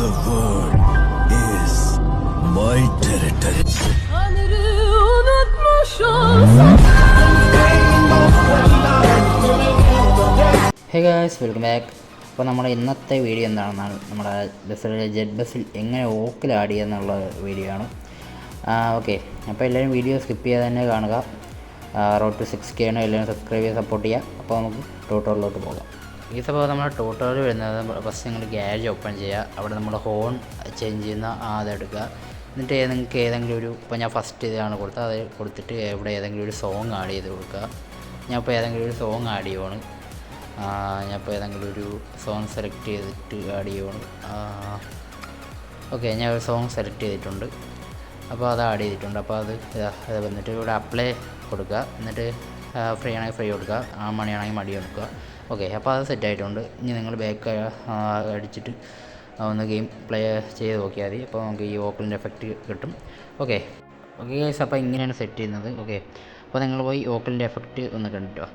The world is my territory. Hey guys, welcome back. അപ്പോൾ നമ്മുടെ ഇന്നത്തെ വീഡിയോ എന്താണെന്നാൽ നമ്മുടെ ബസ്സിലെ ജെറ്റ് ബസ്സിൽ എങ്ങനെ ഓക്കിൽ ആഡ് ചെയ്യുക വീഡിയോ ആണ്. ഓക്കെ, അപ്പോൾ എല്ലാവരും വീഡിയോ സ്കിപ്പ് ചെയ്യാതെ തന്നെ കാണുക. റോഡ് ടു 6K ആണ്. എല്ലാവരും സബ്സ്ക്രൈബ് ചെയ്ത് സപ്പോർട്ട് ചെയ്യുക. അപ്പോൾ നമുക്ക് ട്യൂട്ടോറിയലിലോട്ട് പോകാം. ഈ സംഭവം നമ്മുടെ ട്യൂട്ടോറിയൽ വരുന്നത് ഫസ്റ്റ് നിങ്ങൾ ഗ്യാരേജ് ഓപ്പൺ ചെയ്യുക. അവിടെ നമ്മൾ ഹോൺ ചേഞ്ച് ചെയ്യുന്ന അതെടുക്കുക. എന്നിട്ട് നിങ്ങൾക്ക് ഏതെങ്കിലും ഒരു, ഇപ്പോൾ ഞാൻ ഫസ്റ്റ് ഇതാണ് കൊടുത്തത്, അത് കൊടുത്തിട്ട് ഇവിടെ ഏതെങ്കിലും ഒരു സോങ് ആഡ് ചെയ്ത് കൊടുക്കുക. ഞാൻ ഇപ്പോൾ ഏതെങ്കിലും ഒരു സോങ് ആഡ് ചെയ്യുവാണ്. ഞാനിപ്പോൾ ഏതെങ്കിലും ഒരു സോങ് സെലക്ട് ചെയ്തിട്ട് ആഡ് ചെയ്യുവാണ്. ഓക്കെ, ഞാൻ ഒരു സോങ് സെലക്ട് ചെയ്തിട്ടുണ്ട്. അപ്പോൾ അത് ആഡ് ചെയ്തിട്ടുണ്ട്. അപ്പോൾ അത് വന്നിട്ട് ഇവിടെ അപ്ലൈ കൊടുക്കുക. എന്നിട്ട് ഫ്രീ ആണെങ്കിൽ ഫ്രീ കൊടുക്കുക, മണിയാണെങ്കിൽ മടി കൊടുക്കുക. ഓക്കെ, അപ്പോൾ അത് സെറ്റ് ആയിട്ടുണ്ട്. ഇനി നിങ്ങൾ ബാക്ക് അടിച്ചിട്ട് ഒന്ന് ഗെയിം പ്ലേ ചെയ്ത് നോക്കിയാൽ മതി. അപ്പോൾ നമുക്ക് ഈ വോക്കലിൻ്റെ എഫക്റ്റ് കിട്ടും. ഓക്കെ ഗൈസ്, അപ്പോൾ ഇങ്ങനെയാണ് സെറ്റ് ചെയ്യുന്നത്. ഓക്കെ, അപ്പോൾ നിങ്ങൾ പോയി വോക്കലിൻ്റെ എഫക്റ്റ് ഒന്ന് കണ്ടിട്ടോ.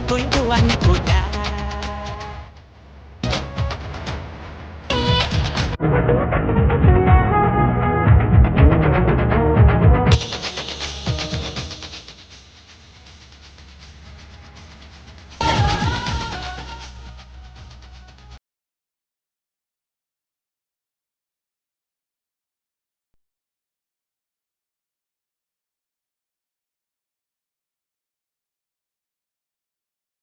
Going to one put